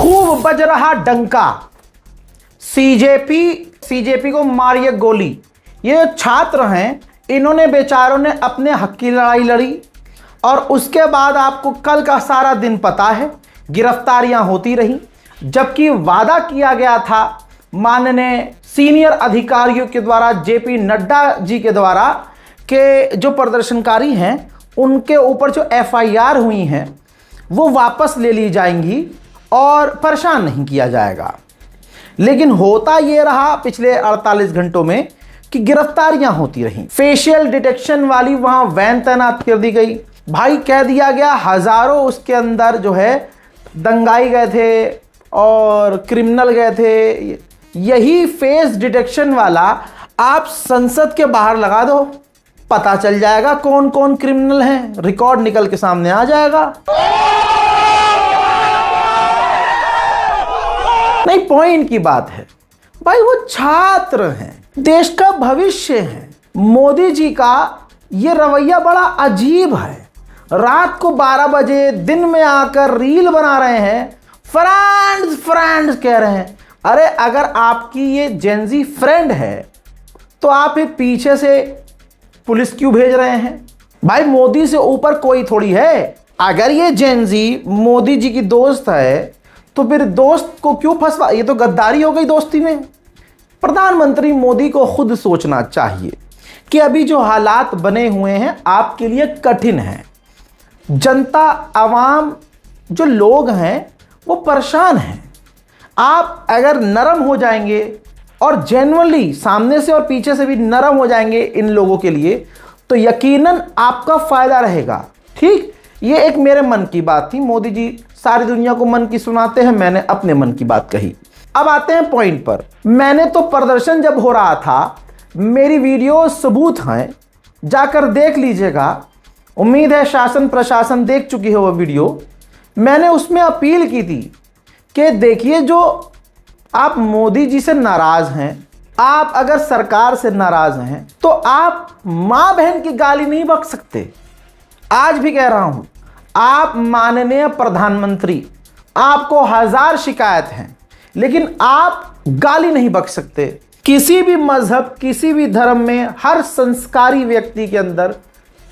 खूब बज रहा डंका, सीजेपी को मारिए गोली। ये छात्र हैं, इन्होंने बेचारों ने अपने हक की लड़ाई लड़ी और उसके बाद आपको कल का सारा दिन पता है, गिरफ्तारियां होती रही, जबकि वादा किया गया था माननीय सीनियर अधिकारियों के द्वारा, जेपी नड्डा जी के द्वारा, कि जो प्रदर्शनकारी हैं उनके ऊपर जो एफआईआर हुई हैं वो वापस ले ली जाएंगी और परेशान नहीं किया जाएगा। लेकिन होता ये रहा पिछले 48 घंटों में कि गिरफ्तारियां होती रहीं। फेशियल डिटेक्शन वाली वहां वैन तैनात कर दी गई। भाई कह दिया गया हजारों उसके अंदर जो है दंगाई गए थे और क्रिमिनल गए थे। यही फेस डिटेक्शन वाला आप संसद के बाहर लगा दो, पता चल जाएगा कौन कौन क्रिमिनल हैं, रिकॉर्ड निकल के सामने आ जाएगा। नहीं, पॉइंट की बात है भाई, वो छात्र हैं, देश का भविष्य है। मोदी जी का ये रवैया बड़ा अजीब है। रात को 12 बजे दिन में आकर रील बना रहे हैं, फ्रेंड्स कह रहे हैं। अरे अगर आपकी ये जेनजी फ्रेंड है तो आप ये पीछे से पुलिस क्यों भेज रहे हैं? भाई मोदी से ऊपर कोई थोड़ी है। अगर ये जेनजी मोदी जी की दोस्त है तो फिर दोस्त को क्यों फंसवा? ये तो गद्दारी हो गई दोस्ती में। प्रधानमंत्री मोदी को खुद सोचना चाहिए कि अभी जो हालात बने हुए हैं आपके लिए कठिन हैं। जनता, आवाम, जो लोग हैं वो परेशान हैं। आप अगर नरम हो जाएंगे और जेन्युइनली सामने से और पीछे से भी नरम हो जाएंगे इन लोगों के लिए, तो यकीनन आपका फायदा रहेगा। ठीक, ये एक मेरे मन की बात थी। मोदी जी सारी दुनिया को मन की सुनाते हैं, मैंने अपने मन की बात कही। अब आते हैं पॉइंट पर। मैंने तो प्रदर्शन जब हो रहा था, मेरी वीडियो सबूत हैं, जाकर देख लीजिएगा। उम्मीद है शासन प्रशासन देख चुकी है वो वीडियो। मैंने उसमें अपील की थी कि देखिए, जो आप मोदी जी से नाराज हैं, आप अगर सरकार से नाराज हैं तो आप मां बहन की गाली नहीं बक सकते। आज भी कह रहा हूं, आप माननीय प्रधानमंत्री, आपको 1000 शिकायत हैं, लेकिन आप गाली नहीं बक सकते। किसी भी मजहब, किसी भी धर्म में हर संस्कारी व्यक्ति के अंदर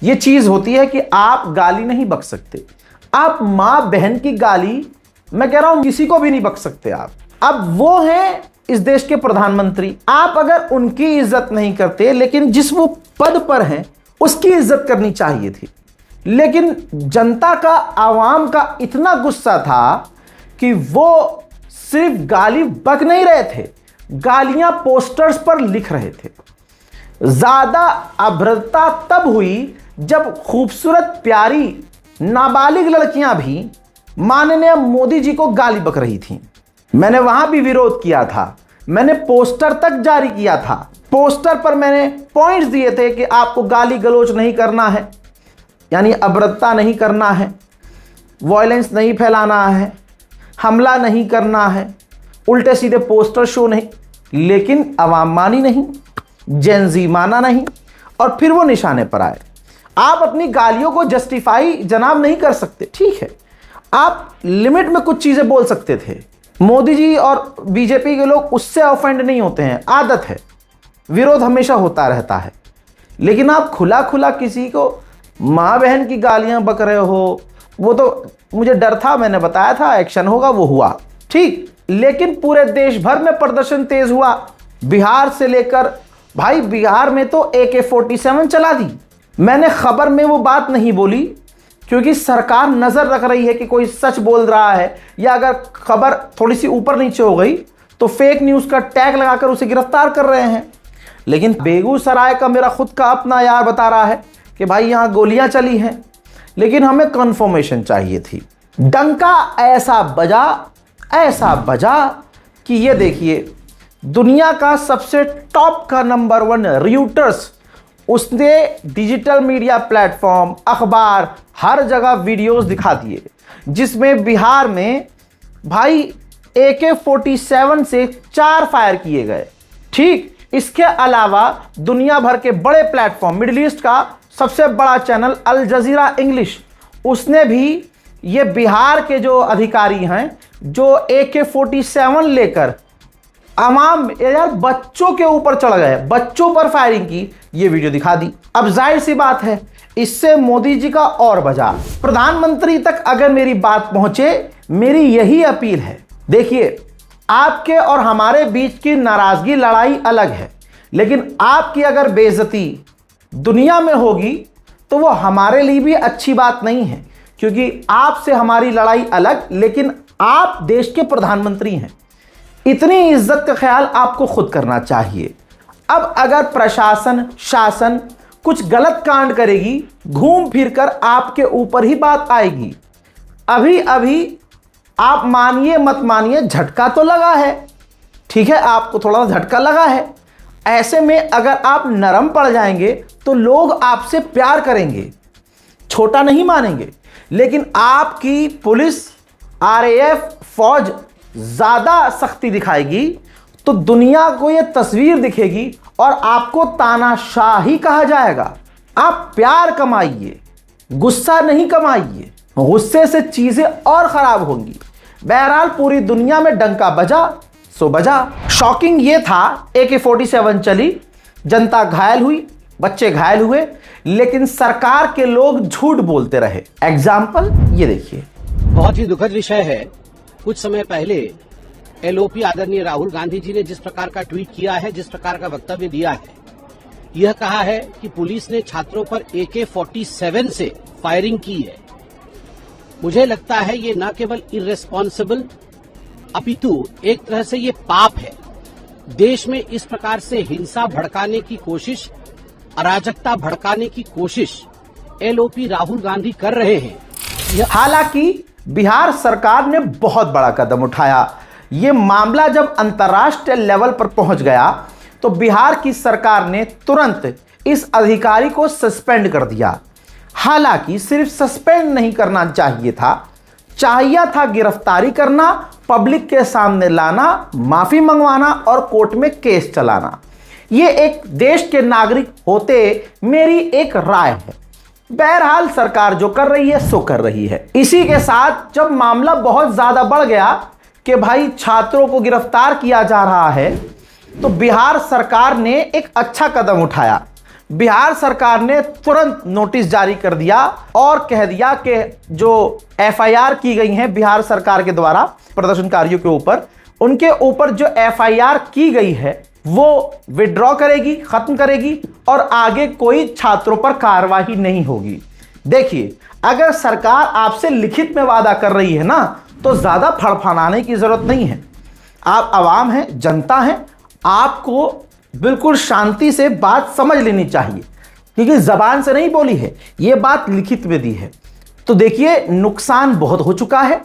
यह चीज होती है कि आप गाली नहीं बक सकते। आप मां बहन की गाली, मैं कह रहा हूं, किसी को भी नहीं बक सकते आप। अब वो हैं इस देश के प्रधानमंत्री, आप अगर उनकी इज्जत नहीं करते, लेकिन जिस वो पद पर हैं उसकी इज्जत करनी चाहिए थी। लेकिन जनता का, आवाम का इतना गुस्सा था कि वो सिर्फ गाली बक नहीं रहे थे, गालियां पोस्टर्स पर लिख रहे थे। ज्यादा अभद्रता तब हुई जब खूबसूरत प्यारी नाबालिग लड़कियां भी माननीय मोदी जी को गाली बक रही थीं। मैंने वहां भी विरोध किया था, मैंने पोस्टर तक जारी किया था। पोस्टर पर मैंने पॉइंट्स दिए थे कि आपको गाली गलौज नहीं करना है, यानी अभद्रता नहीं करना है, वायलेंस नहीं फैलाना है, हमला नहीं करना है, उल्टे सीधे पोस्टर शो नहीं। लेकिन अवाम मानी नहीं, जेनजी माना नहीं, और फिर वो निशाने पर आए। आप अपनी गालियों को जस्टिफाई जनाब नहीं कर सकते, ठीक है, आप लिमिट में कुछ चीजें बोल सकते थे। मोदी जी और बीजेपी के लोग उससे ऑफेंड नहीं होते हैं, आदत है, विरोध हमेशा होता रहता है। लेकिन आप खुला खुला किसी को माँ बहन की गालियां बक रहे हो, वो तो मुझे डर था, मैंने बताया था एक्शन होगा, वो हुआ, ठीक। लेकिन पूरे देश भर में प्रदर्शन तेज हुआ, बिहार से लेकर, भाई बिहार में तो AK-47 चला दी। मैंने खबर में वो बात नहीं बोली क्योंकि सरकार नजर रख रही है कि कोई सच बोल रहा है, या अगर खबर थोड़ी सी ऊपर नीचे हो गई तो फेक न्यूज का टैग लगाकर उसे गिरफ्तार कर रहे हैं। लेकिन बेगूसराय का मेरा खुद का अपना यार बता रहा है कि भाई यहां गोलियां चली हैं, लेकिन हमें कंफर्मेशन चाहिए थी। डंका ऐसा बजा कि ये देखिए, दुनिया का सबसे टॉप का नंबर 1 र्यूटर्स, उसने डिजिटल मीडिया प्लेटफॉर्म, अखबार, हर जगह वीडियोस दिखा दिए जिसमें बिहार में भाई AK-47 से 4 फायर किए गए, ठीक। इसके अलावा दुनिया भर के बड़े प्लेटफॉर्म, मिडिल ईस्ट का सबसे बड़ा चैनल अल जजीरा इंग्लिश, उसने भी ये बिहार के जो अधिकारी हैं जो AK-47 लेकर आवाम यार बच्चों के ऊपर चढ़ गए, बच्चों पर फायरिंग की, ये वीडियो दिखा दी। अब जाहिर सी बात है इससे मोदी जी का और बजा। प्रधानमंत्री तक अगर मेरी बात पहुंचे, मेरी यही अपील है। देखिए, आपके और हमारे बीच की नाराजगी लड़ाई अलग है, लेकिन आपकी अगर बेइज्जती दुनिया में होगी तो वो हमारे लिए भी अच्छी बात नहीं है, क्योंकि आपसे हमारी लड़ाई अलग, लेकिन आप देश के प्रधानमंत्री हैं। इतनी इज्जत का ख्याल आपको खुद करना चाहिए। अब अगर प्रशासन, शासन कुछ गलत कांड करेगी, घूम फिर कर आपके ऊपर ही बात आएगी। अभी अभी आप मानिए मत मानिए, झटका तो लगा है, ठीक है, आपको थोड़ा झटका लगा है। ऐसे में अगर आप नरम पड़ जाएंगे तो लोग आपसे प्यार करेंगे, छोटा नहीं मानेंगे। लेकिन आपकी पुलिस, RAF, फौज ज़्यादा सख्ती दिखाएगी तो दुनिया को यह तस्वीर दिखेगी और आपको तानाशाही कहा जाएगा। आप प्यार कमाइए, गुस्सा नहीं कमाइए, गुस्से से चीज़ें और ख़राब होंगी। बहरहाल पूरी दुनिया में डंका बजा सो बजा। शॉकिंग ये था, AK-47 चली, जनता घायल हुई, बच्चे घायल हुए, लेकिन सरकार के लोग झूठ बोलते रहे। एग्जाम्पल ये देखिए। बहुत ही दुखद विषय है। कुछ समय पहले LOP आदरणीय राहुल गांधी जी ने जिस प्रकार का ट्वीट किया है, जिस प्रकार का वक्तव्य दिया है, यह कहा है कि पुलिस ने छात्रों पर AK-47 से फायरिंग की है। मुझे लगता है ये न केवल इर्रेस्पॉन्सिबल अपितु एक तरह से ये पाप है। देश में इस प्रकार से हिंसा भड़काने की कोशिश, अराजकता भड़काने की कोशिश LOP राहुल गांधी कर रहे हैं। हालांकि बिहार सरकार ने बहुत बड़ा कदम उठाया। ये मामला जब अंतर्राष्ट्रीय लेवल पर पहुंच गया तो बिहार की सरकार ने तुरंत इस अधिकारी को सस्पेंड कर दिया। हालांकि सिर्फ सस्पेंड नहीं करना चाहिए था गिरफ्तारी करना, पब्लिक के सामने लाना, माफी मंगवाना और कोर्ट में केस चलाना। ये एक देश के नागरिक होते मेरी एक राय है। बहरहाल सरकार जो कर रही है सो कर रही है। इसी के साथ जब मामला बहुत ज्यादा बढ़ गया कि भाई छात्रों को गिरफ्तार किया जा रहा है, तो बिहार सरकार ने एक अच्छा कदम उठाया। बिहार सरकार ने तुरंत नोटिस जारी कर दिया और कह दिया कि जो FIR की गई हैं बिहार सरकार के द्वारा प्रदर्शनकारियों के ऊपर, उनके ऊपर जो FIR की गई है वो विड्रॉ करेगी, खत्म करेगी और आगे कोई छात्रों पर कार्रवाई नहीं होगी। देखिए, अगर सरकार आपसे लिखित में वादा कर रही है ना, तो ज्यादा फड़फड़ाने की जरूरत नहीं है। आप आवाम हैं, जनता हैं, आपको बिल्कुल शांति से बात समझ लेनी चाहिए, क्योंकि जबान से नहीं बोली है, ये बात लिखित में दी है। तो देखिए, नुकसान बहुत हो चुका है,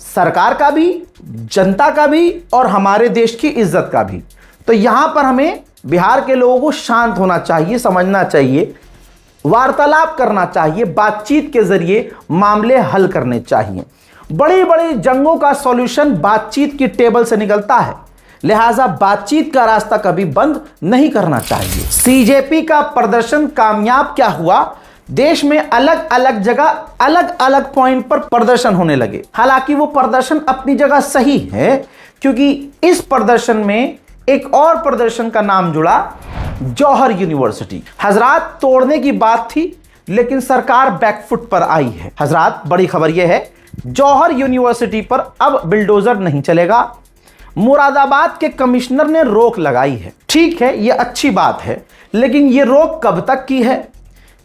सरकार का भी, जनता का भी और हमारे देश की इज्जत का भी। तो यहां पर हमें बिहार के लोगों को शांत होना चाहिए, समझना चाहिए, वार्तालाप करना चाहिए, बातचीत के जरिए मामले हल करने चाहिए। बड़ी बड़ी जंगों का सॉल्यूशन बातचीत की टेबल से निकलता है, लिहाजा बातचीत का रास्ता कभी बंद नहीं करना चाहिए। CJP का प्रदर्शन कामयाब क्या हुआ? देश में अलग अलग जगह अलग अलग पॉइंट पर प्रदर्शन होने लगे। हालांकि वो प्रदर्शन अपनी जगह सही है, क्योंकि इस प्रदर्शन में एक और प्रदर्शन का नाम जुड़ा, जौहर यूनिवर्सिटी। हजरात, तोड़ने की बात थी लेकिन सरकार बैकफुट पर आई है। हजरात, बड़ी खबर यह है, जौहर यूनिवर्सिटी पर अब बिल्डोजर नहीं चलेगा। मुरादाबाद के कमिश्नर ने रोक लगाई है। ठीक है, यह अच्छी बात है, लेकिन यह रोक कब तक की है?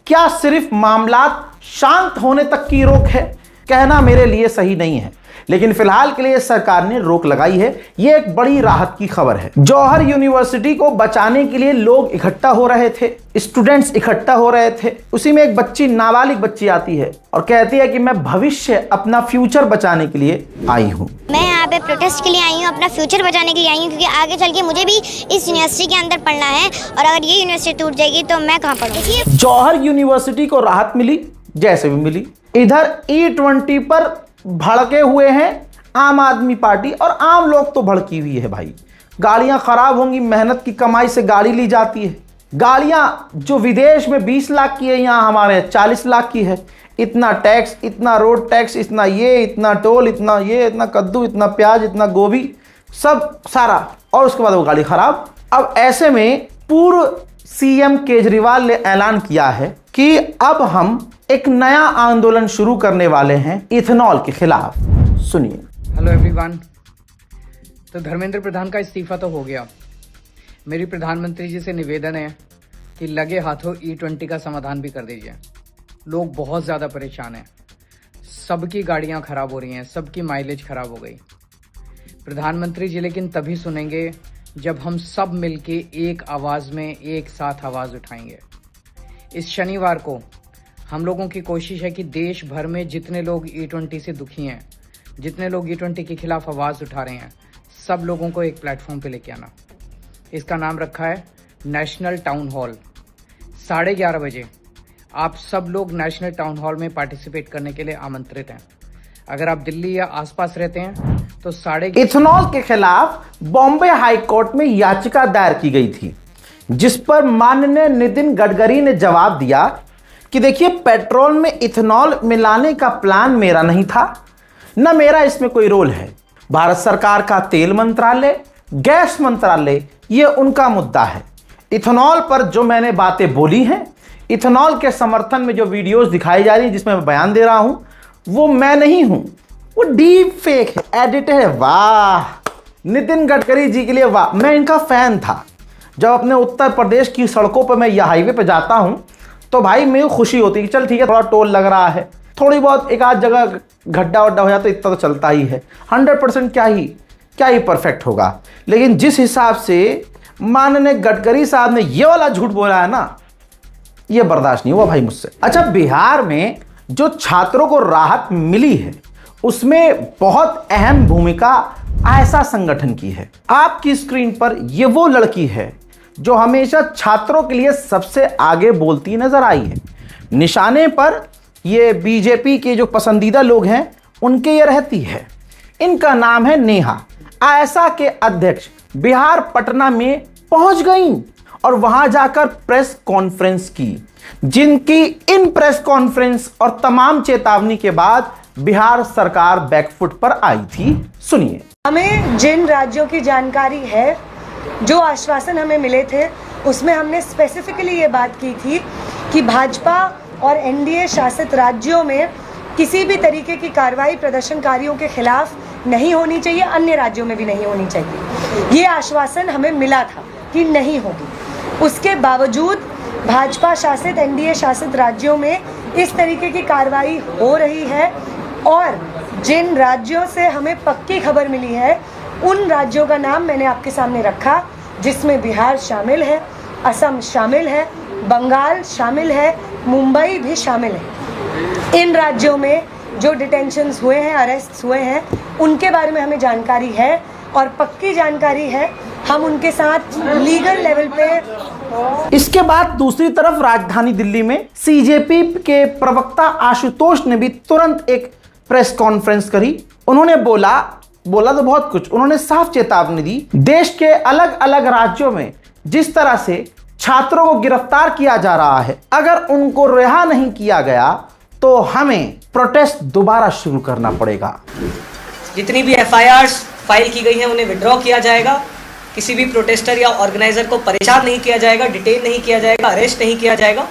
क्या सिर्फ मामला शांत होने तक की रोक है? कहना मेरे लिए सही नहीं है, लेकिन फिलहाल के लिए सरकार ने रोक लगाई है। यह एक बड़ी राहत की खबर है। जौहर यूनिवर्सिटी को बचाने के लिए लोग इकट्ठा हो रहे थे, स्टूडेंट्स इकट्ठा हो रहे थे। उसी में एक बच्ची, नाबालिग बच्ची आती है और कहती है कि मैं भविष्य, अपना फ्यूचर बचाने के लिए आई हूँ। मैं यहाँ पे प्रोटेस्ट के लिए आई हूँ, अपना फ्यूचर बचाने के लिए आई हूँ, क्योंकि आगे चल के मुझे भी इस यूनिवर्सिटी के अंदर पढ़ना है और अगर ये यूनिवर्सिटी टूट जाएगी तो मैं कहाँ पढ़ूँ। जौहर यूनिवर्सिटी को राहत मिली, जैसे भी मिली। इधर E20 पर भड़के हुए हैं आम आदमी पार्टी, और आम लोग तो भड़की हुई है भाई। गाड़ियां खराब होंगी, मेहनत की कमाई से गाड़ी ली जाती है, गाड़ियां जो विदेश में 20 लाख की है, यहाँ हमारे 40 लाख की है। इतना टैक्स, इतना रोड टैक्स, इतना ये, इतना टोल, इतना ये, इतना कद्दू, इतना प्याज, इतना गोभी, सब सारा, और उसके बाद वो गाड़ी खराब। अब ऐसे में पूर्व सीएम केजरीवाल ने ऐलान किया है कि अब हम एक नया आंदोलन शुरू करने वाले हैं इथेनॉल के खिलाफ। सुनिए। Hello everyone. तो धर्मेंद्र प्रधान का इस्तीफा तो हो गया। मेरी प्रधानमंत्री जी से निवेदन है कि लगे हाथों E20 का समाधान भी कर दीजिए। लोग बहुत ज़्यादा परेशान हैं, सबकी गाड़ियां खराब हो रही हैं, सबकी माइलेज खराब हो गई। प्रधानमंत्री जी लेकिन तभी सुनेंगे जब हम सब मिलके एक आवाज़ में एक साथ आवाज़ उठाएंगे। इस शनिवार को हम लोगों की कोशिश है कि देश भर में जितने लोग E20 से दुखी हैं, जितने लोग E20 के खिलाफ आवाज़ उठा रहे हैं, सब लोगों को एक प्लेटफॉर्म पे लेके आना। इसका नाम रखा है नेशनल टाउन हॉल। 11:30 बजे आप सब लोग नेशनल टाउन हॉल में पार्टिसिपेट करने के लिए आमंत्रित हैं। अगर आप दिल्ली या आसपास रहते हैं तो इथेनॉल के खिलाफ बॉम्बे हाई कोर्ट में याचिका दायर की गई थी, जिस पर माननीय नितिन गडकरी ने जवाब दिया कि देखिए, पेट्रोल में इथेनॉल मिलाने का प्लान मेरा नहीं था, न मेरा इसमें कोई रोल है। भारत सरकार का तेल मंत्रालय, गैस मंत्रालय, ये उनका मुद्दा है। इथेनॉल पर जो मैंने बातें बोली हैं, इथेनॉल के समर्थन में जो वीडियोस दिखाई जा रही हैं, जिसमें मैं बयान दे रहा हूं, वो मैं नहीं हूं, वो डीप फेक है, एडिट है। वाह नितिन गडकरी जी के लिए वाह। मैं इनका फैन था। जब अपने उत्तर प्रदेश की सड़कों पर मैं यह हाईवे पर जाता हूं तो भाई मेरी खुशी होती है कि चल ठीक है, थोड़ा टोल लग रहा है, थोड़ी बहुत एक आध जगह गड्ढा वड्ढा हो जाता, इतना तो चलता ही है। 100% क्या ही परफेक्ट होगा। लेकिन जिस हिसाब से माननीय गडकरी साहब ने ये वाला झूठ बोला है ना, ये बर्दाश्त नहीं हुआ भाई मुझसे। अच्छा, बिहार में जो छात्रों को राहत मिली है उसमें बहुत अहम भूमिका ऐसा संगठन की है। आपकी स्क्रीन पर ये वो लड़की है जो हमेशा छात्रों के लिए सबसे आगे बोलती नजर आई है। निशाने पर ये बीजेपी के जो पसंदीदा लोग हैं उनके ये रहती है। इनका नाम है नेहा। आयसा के अध्यक्ष बिहार पटना में पहुंच गई और वहां जाकर प्रेस कॉन्फ्रेंस की, जिनकी इन प्रेस कॉन्फ्रेंस और तमाम चेतावनी के बाद बिहार सरकार बैकफुट पर आई थी। सुनिए। हमें जिन राज्यों की जानकारी है, जो आश्वासन हमें मिले थे, उसमें हमने स्पेसिफिकली ये बात की थी कि भाजपा और एनडीए शासित राज्यों में किसी भी तरीके की कार्रवाई प्रदर्शनकारियों के खिलाफ नहीं होनी चाहिए, अन्य राज्यों में भी नहीं होनी चाहिए। ये आश्वासन हमें मिला था कि नहीं होगी। उसके बावजूद भाजपा शासित, एनडीए शासित राज्यों में इस तरीके की कार्रवाई हो रही है और जिन राज्यों से हमें पक्की खबर मिली है उन राज्यों का नाम मैंने आपके सामने रखा, जिसमें बिहार शामिल है, असम शामिल है, बंगाल शामिल है, मुंबई भी शामिल है। इन राज्यों में जो डिटेंशंस हुए हैं, अरेस्ट हुए हैं, उनके बारे में हमें जानकारी है और पक्की जानकारी है। हम उनके साथ लीगल लेवल पे। इसके बाद दूसरी तरफ राजधानी दिल्ली में सीजेपी के प्रवक्ता आशुतोष ने भी तुरंत एक प्रेस कॉन्फ्रेंस करी। उन्होंने बोला तो बहुत कुछ। उन्होंने साफ चेतावनी दी, देश के अलग अलग राज्यों में जिस तरह से छात्रों को गिरफ्तार किया जा रहा है, अगर उनको रिहा नहीं किया गया तो हमें प्रोटेस्ट दोबारा शुरू करना पड़ेगा। जितनी भी एफआईआर्स फाइल की गई हैं उन्हें विड्रॉ किया जाएगा। किसी भी प्रोटेस्टर या ऑर्गेनाइजर को परेशान नहीं किया जाएगा, डिटेन नहीं किया जाएगा, अरेस्ट नहीं किया जाएगा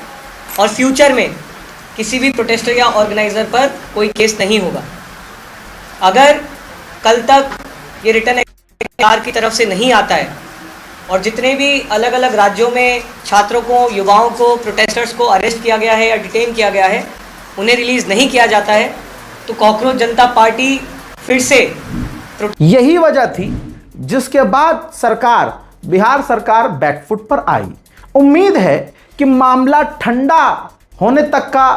और फ्यूचर में किसी भी प्रोटेस्टर या ऑर्गेनाइजर पर कोई केस नहीं होगा। अगर कल तक ये रिटर्न सरकार की तरफ से नहीं आता है और जितने भी अलग अलग राज्यों में छात्रों को, युवाओं को, प्रोटेस्टर्स को अरेस्ट किया गया है या डिटेन किया गया है, उन्हें रिलीज़ नहीं किया जाता है, तो कॉकरोच जनता पार्टी फिर से। यही वजह थी जिसके बाद बिहार सरकार बैकफुट पर आई। उम्मीद है कि मामला ठंडा होने तक का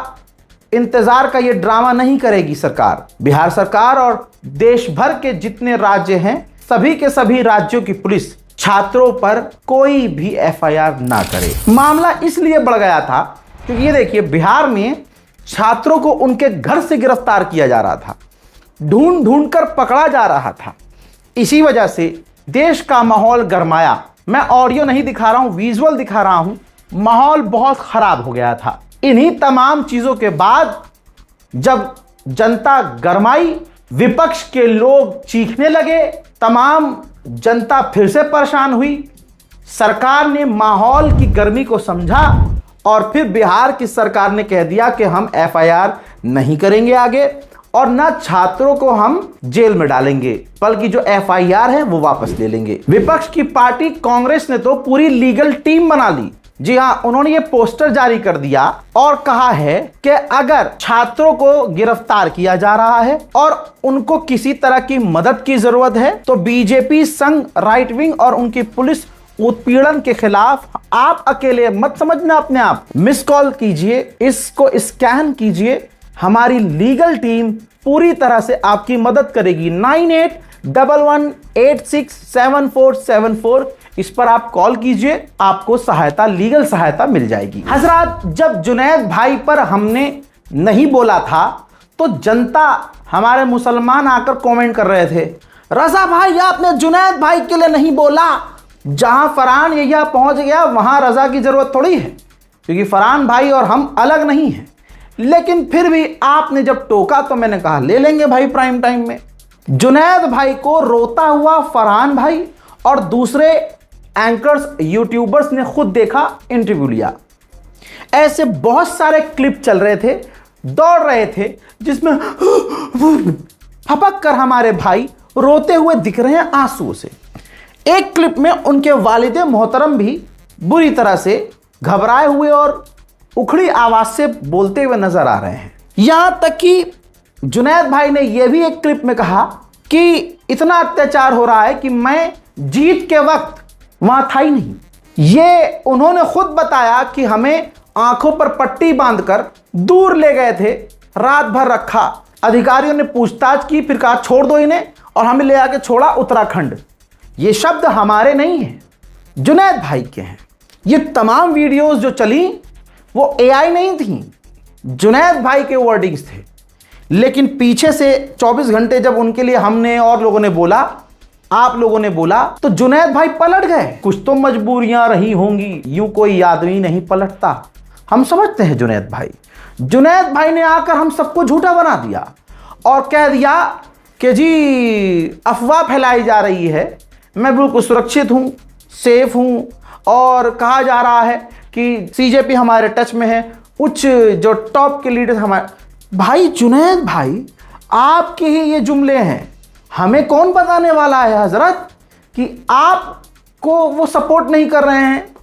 इंतजार का ये ड्रामा नहीं करेगी सरकार। बिहार सरकार और देश भर के जितने राज्य हैं, सभी के सभी राज्यों की पुलिस छात्रों पर कोई भी एफआईआर ना करे। मामला इसलिए बढ़ गया था क्योंकि ये देखिए, बिहार में छात्रों को उनके घर से गिरफ्तार किया जा रहा था, ढूंढ ढूंढ कर पकड़ा जा रहा था। इसी वजह से देश का माहौल गरमाया। मैं ऑडियो नहीं दिखा रहा हूं, विजुअल दिखा रहा हूं माहौल बहुत खराब हो गया था। इन्हीं तमाम चीजों के बाद जब जनता गरमाई, विपक्ष के लोग चीखने लगे, तमाम जनता फिर से परेशान हुई। सरकार ने माहौल की गर्मी को समझा और फिर बिहार की सरकार ने कह दिया कि हम एफआईआर नहीं करेंगे आगे और ना छात्रों को हम जेल में डालेंगे, बल्कि जो एफआईआर है वो वापस ले लेंगे। विपक्ष की पार्टी कांग्रेस ने तो पूरी लीगल टीम बना ली। जी हां, उन्होंने ये पोस्टर जारी कर दिया और कहा है कि अगर छात्रों को गिरफ्तार किया जा रहा है और उनको किसी तरह की मदद की जरूरत है तो बीजेपी संघ, राइट विंग और उनकी पुलिस उत्पीड़न के खिलाफ आप अकेले मत समझना अपने आप। मिस कॉल कीजिए, इसको स्कैन कीजिए, हमारी लीगल टीम पूरी तरह से आपकी मदद करेगी। 9811867474 इस पर आप कॉल कीजिए, आपको सहायता, लीगल सहायता मिल जाएगी। हजरात, जब जुनैद भाई पर हमने नहीं बोला था तो जनता, हमारे मुसलमान आकर कमेंट कर रहे थे, रजा भाई आपने जुनैद भाई के लिए नहीं बोला। जहां फरहान यहिया पहुंच गया वहां रजा की जरूरत थोड़ी है, क्योंकि फरहान भाई और हम अलग नहीं हैं। लेकिन फिर भी आपने जब टोका तो मैंने कहा ले लेंगे भाई प्राइम टाइम में। जुनैद भाई को रोता हुआ फरहान भाई और दूसरे एंकर्स, यूट्यूबर्स ने खुद देखा, इंटरव्यू लिया। ऐसे बहुत सारे क्लिप चल रहे थे, दौड़ रहे थे, जिसमें फपक कर हमारे भाई रोते हुए दिख रहे हैं आंसुओं से। एक क्लिप में उनके वालिद मोहतरम भी बुरी तरह से घबराए हुए और उखड़ी आवाज से बोलते हुए नजर आ रहे हैं। यहां तक कि जुनैद भाई ने यह भी एक क्लिप में कहा कि इतना अत्याचार हो रहा है कि मैं जीत के वक्त वहां था ही नहीं। ये उन्होंने खुद बताया कि हमें आंखों पर पट्टी बांधकर दूर ले गए थे, रात भर रखा, अधिकारियों ने पूछताछ की, फिर कहा छोड़ दो इन्हें, और हमें ले आके छोड़ा उत्तराखंड। ये शब्द हमारे नहीं हैं, जुनैद भाई के हैं। ये तमाम वीडियोस जो चली वो एआई नहीं थी, जुनैद भाई के वर्डिंग्स थे। लेकिन पीछे से 24 घंटे जब उनके लिए हमने और लोगों ने बोला, आप लोगों ने बोला, तो जुनैद भाई पलट गए। कुछ तो मजबूरियां रही होंगी, यूं कोई आदमी नहीं पलटता, हम समझते हैं जुनैद भाई। जुनैद भाई ने आकर हम सबको झूठा बना दिया और कह दिया कि जी अफवाह फैलाई जा रही है, मैं बिल्कुल सुरक्षित हूं, सेफ हूं, और कहा जा रहा है कि सीजेपी हमारे टच में है, उच्च जो टॉप के लीडर हमारे। भाई जुनैद भाई, आपके ही ये जुमले हैं, हमें कौन बताने वाला है हजरत कि आपको वो सपोर्ट नहीं कर रहे हैं।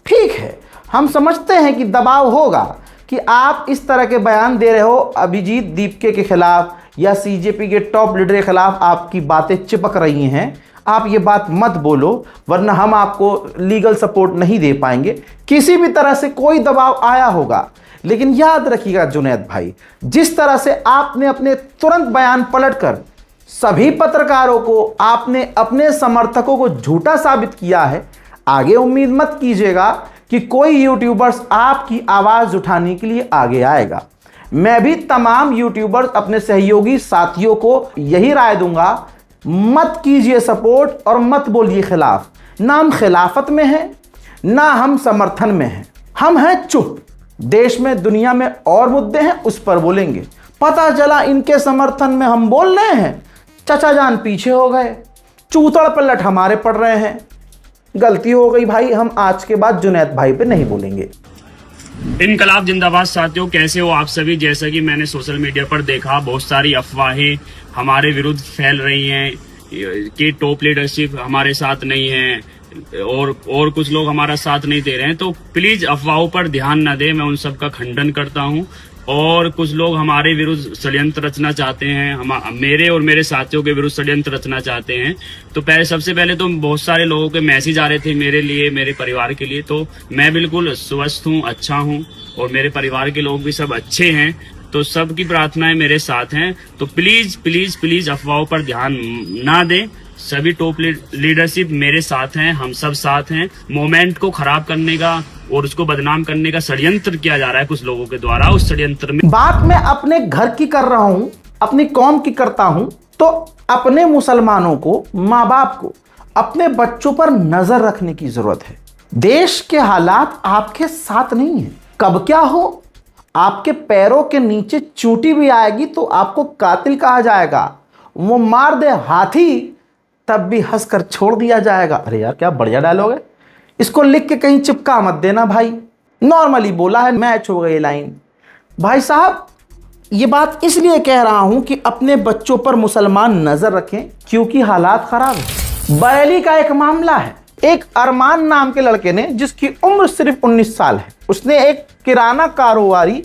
ठीक है, हम समझते हैं कि दबाव होगा कि आप इस तरह के बयान दे रहे हो अभिजीत दीपके के खिलाफ या सीजेपी के टॉप लीडर के खिलाफ, आपकी बातें चिपक रही हैं, आप ये बात मत बोलो वरना हम आपको लीगल सपोर्ट नहीं दे पाएंगे। किसी भी तरह से कोई दबाव आया होगा, लेकिन याद रखिएगा जुनैद भाई, जिस तरह से आपने अपने तुरंत बयान पलटकर सभी पत्रकारों को, आपने अपने समर्थकों को झूठा साबित किया है, आगे उम्मीद मत कीजिएगा कि कोई यूट्यूबर्स आपकी आवाज उठाने के लिए आगे आएगा। मैं भी तमाम यूट्यूबर्स, अपने सहयोगी साथियों को यही राय दूंगा, मत कीजिए सपोर्ट और मत बोलिए खिलाफ। ना हम खिलाफत में हैं, ना हम समर्थन में हैं, हम हैं चुप। देश में, दुनिया में और मुद्दे हैं, उस पर बोलेंगे। पता चला इनके समर्थन में हम बोल रहे हैं, चचा जान पीछे हो गए, चूतड़ पलट हमारे पड़ रहे हैं। गलती हो गई भाई, हम आज के बाद जुनैद भाई पे नहीं बोलेंगे। इनकलाब जिंदाबाद साथियों, कैसे हो आप सभी। जैसा कि मैंने सोशल मीडिया पर देखा, बहुत सारी अफवाहें हमारे विरुद्ध फैल रही हैं कि टॉप लीडरशिप हमारे साथ नहीं है और कुछ लोग हमारा साथ नहीं दे रहे हैं। तो प्लीज अफवाहों पर ध्यान न दें, मैं उन सब का खंडन करता हूं। और कुछ लोग हमारे विरुद्ध षड्यंत्र रचना चाहते हैं, मेरे और मेरे साथियों के विरुद्ध षड्यंत्र रचना चाहते हैं। तो सबसे पहले तो बहुत सारे लोगों के मैसेज आ रहे थे मेरे लिए, मेरे परिवार के लिए। तो मैं बिल्कुल स्वस्थ हूँ, अच्छा हूँ, और मेरे परिवार के लोग भी सब अच्छे हैं। तो सबकी प्रार्थनाएं मेरे साथ हैं। तो प्लीज प्लीज प्लीज अफवाहों पर ध्यान ना दें। सभी टॉप लीडरशिप मेरे साथ हैं, हम सब साथ हैं। मोमेंट को खराब करने का और उसको बदनाम करने का षड्यंत्र किया जा रहा है कुछ लोगों के द्वारा। उस षड्यंत्र में बात मैं अपने घर की कर रहा हूं, अपनी कौम की करता हूं, तो अपने मुसलमानों को, माँ बाप को, अपने बच्चों पर नजर रखने की जरूरत है। देश के हालात आपके साथ नहीं है। कब क्या हो, आपके पैरों के नीचे चूटी भी आएगी तो आपको कातिल कहा जाएगा। वो मार दे हाथी तब भी हंसकर छोड़ दिया जाएगा। अरे यार क्या बढ़िया डायलॉग है, इसको लिख के कहीं चिपका मत देना भाई, नॉर्मली बोला है, मैच हो गई लाइन। भाई साहब ये बात इसलिए कह रहा हूं कि अपने बच्चों पर मुसलमान नजर रखें क्योंकि हालात खराब है। बरेली का एक मामला है, एक अरमान नाम के लड़के ने, जिसकी उम्र सिर्फ 19 साल है, उसने एक किराना कारोबारी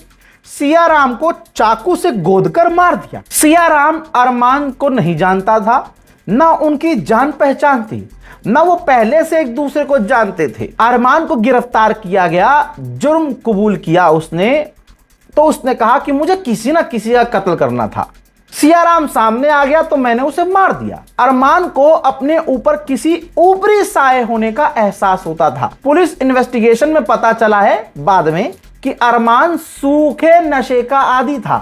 सियाराम को चाकू से गोदकर मार दिया। सियाराम अरमान को नहीं जानता था, ना उनकी जान पहचान थी, ना वो पहले से एक दूसरे को जानते थे। अरमान को गिरफ्तार किया गया, जुर्म कबूल किया उसने, तो उसने कहा कि मुझे किसी ना किसी का कत्ल करना था। सियाराम सामने आ गया तो मैंने उसे मार दिया। अरमान को अपने ऊपर किसी ऊपरी साए होने का एहसास होता था। पुलिस इन्वेस्टिगेशन में पता चला है बाद में कि अरमान सूखे नशे का आदी था।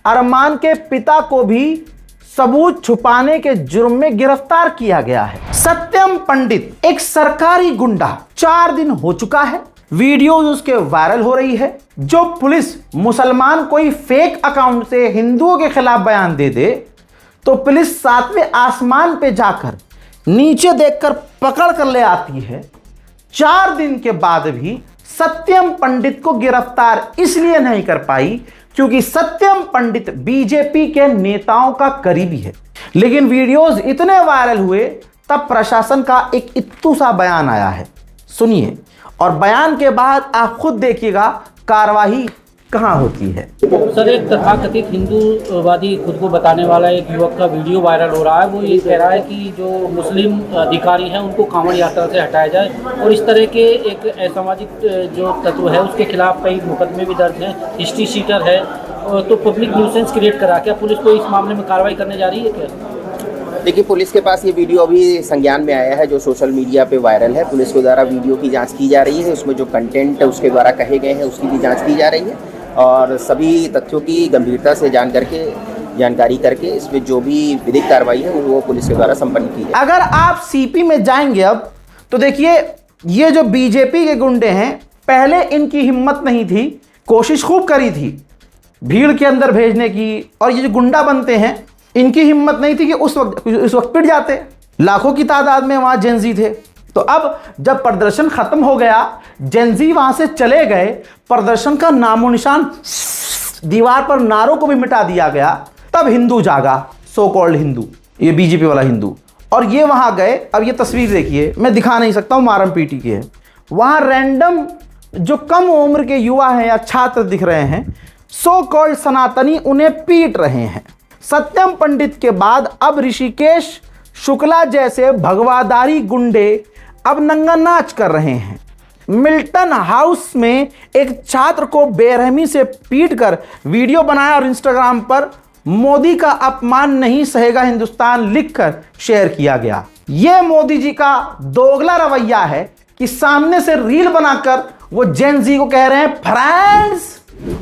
अरमान के पिता को भी सबूत छुपाने के जुर्म में गिरफ्तार किया गया है। सत्यम पंडित एक सरकारी गुंडा, 4 दिन हो चुका है, वीडियोज उसके वायरल हो रही है। जो पुलिस मुसलमान कोई फेक अकाउंट से हिंदुओं के खिलाफ बयान दे दे तो पुलिस 7वें आसमान पे जाकर नीचे देखकर पकड़ कर ले आती है। 4 दिन के बाद भी सत्यम पंडित को गिरफ्तार इसलिए नहीं कर पाई क्योंकि सत्यम पंडित बीजेपी के नेताओं का करीबी है। लेकिन वीडियोज इतने वायरल हुए तब प्रशासन का एक इत्तू सा बयान आया है, सुनिए, और बयान के बाद आप खुद देखिएगा कार्रवाई कहां होती है। सर एक तथाकथित हिंदूवादी खुद को बताने वाला एक युवक का वीडियो वायरल हो रहा है। वो ये कह रहा है कि जो मुस्लिम अधिकारी हैं उनको कांवड़ यात्रा से हटाया जाए और इस तरह के एक असामाजिक जो तत्व है उसके खिलाफ कई मुकदमे भी दर्ज हैं, हिस्ट्री शीटर है, तो पब्लिक न्यूसेंस क्रिएट करा, क्या पुलिस को इस मामले में कार्रवाई करने जा रही है क्या? देखिए पुलिस के पास ये वीडियो अभी संज्ञान में आया है जो सोशल मीडिया पे वायरल है। पुलिस के द्वारा वीडियो की जांच की जा रही है, उसमें जो कंटेंट उसके द्वारा कहे गए हैं उसकी भी जांच की जा रही है और सभी तथ्यों की गंभीरता से जानकारी करके इसमें जो भी विधिक कार्रवाई है वो पुलिस के द्वारा संपन्न की है। अगर आप सीपी में जाएंगे अब तो देखिए ये जो बीजेपी के गुंडे हैं, पहले इनकी हिम्मत नहीं थी, कोशिश खूब करी थी भीड़ के अंदर भेजने की, और ये जो गुंडा बनते हैं इनकी हिम्मत नहीं थी कि उस वक्त पिट जाते। लाखों की तादाद में वहां जेनजी थे। तो अब जब प्रदर्शन खत्म हो गया, जेनजी वहां से चले गए, प्रदर्शन का नामो निशान, दीवार पर नारों को भी मिटा दिया गया, तब हिंदू जागा, सो कॉल्ड हिंदू, ये बीजेपी वाला हिंदू, और ये वहां गए। अब ये तस्वीर देखिए, मैं दिखा नहीं सकता हूं, मारम पीटी की है। वहां रैंडम जो कम उम्र के युवा हैं या छात्र दिख रहे हैं, सो कॉल्ड सनातनी, उन्हें पीट रहे हैं। सत्यम पंडित के बाद अब ऋषिकेश शुक्ला जैसे भगवादारी गुंडे अब नंगा नाच कर रहे हैं। मिल्टन हाउस में एक छात्र को बेरहमी से पीटकर वीडियो बनाया और इंस्टाग्राम पर मोदी का अपमान नहीं सहेगा हिंदुस्तान लिखकर शेयर किया गया। यह मोदी जी का दोगला रवैया है कि सामने से रील बनाकर वो जेन जी को कह रहे हैं फ्रेंड्स,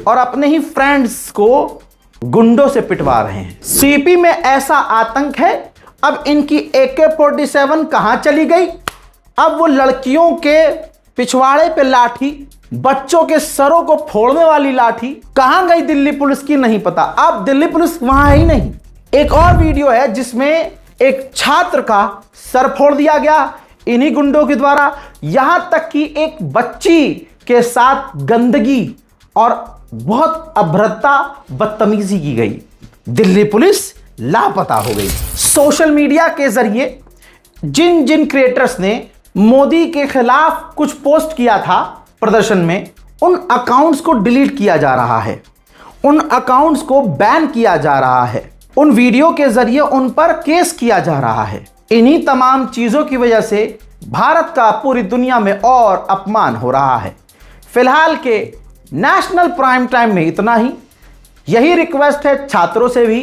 और अपने ही फ्रेंड्स को गुंडों से पिटवा रहे हैं। सीपी में ऐसा आतंक है, अब इनकी AK-47 कहां चली गई? अब वो लड़कियों के पिछवाड़े पे लाठी, बच्चों के सरों को फोड़ने वाली लाठी कहां गई दिल्ली पुलिस की नहीं पता। अब दिल्ली पुलिस वहां है ही नहीं। एक और वीडियो है जिसमें एक छात्र का सर फोड़ दिया गया इन्हीं गुंडों के द्वारा, यहां तक कि एक बच्ची के साथ गंदगी और बहुत अभद्रता, बदतमीजी की गई। दिल्ली पुलिस लापता हो गई। सोशल मीडिया के जरिए जिन जिन क्रिएटर्स ने मोदी के खिलाफ कुछ पोस्ट किया था प्रदर्शन में, उन अकाउंट्स को डिलीट किया जा रहा है, उन अकाउंट्स को बैन किया जा रहा है, उन वीडियो के जरिए उन पर केस किया जा रहा है। इन्हीं तमाम चीजों की वजह से भारत का पूरी दुनिया में और अपमान हो रहा है। फिलहाल के नेशनल प्राइम टाइम में इतना ही। यही रिक्वेस्ट है छात्रों से भी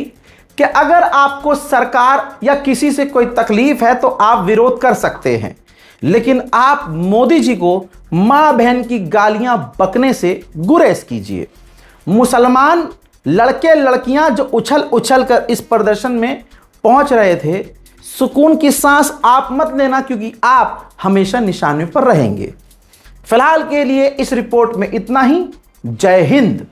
कि अगर आपको सरकार या किसी से कोई तकलीफ है तो आप विरोध कर सकते हैं, लेकिन आप मोदी जी को मां बहन की गालियां बकने से गुरेज कीजिए। मुसलमान लड़के लड़कियां जो उछल उछल कर इस प्रदर्शन में पहुंच रहे थे, सुकून की सांस आप मत लेना क्योंकि आप हमेशा निशाने पर रहेंगे। फिलहाल के लिए इस रिपोर्ट में इतना ही। जय हिंद।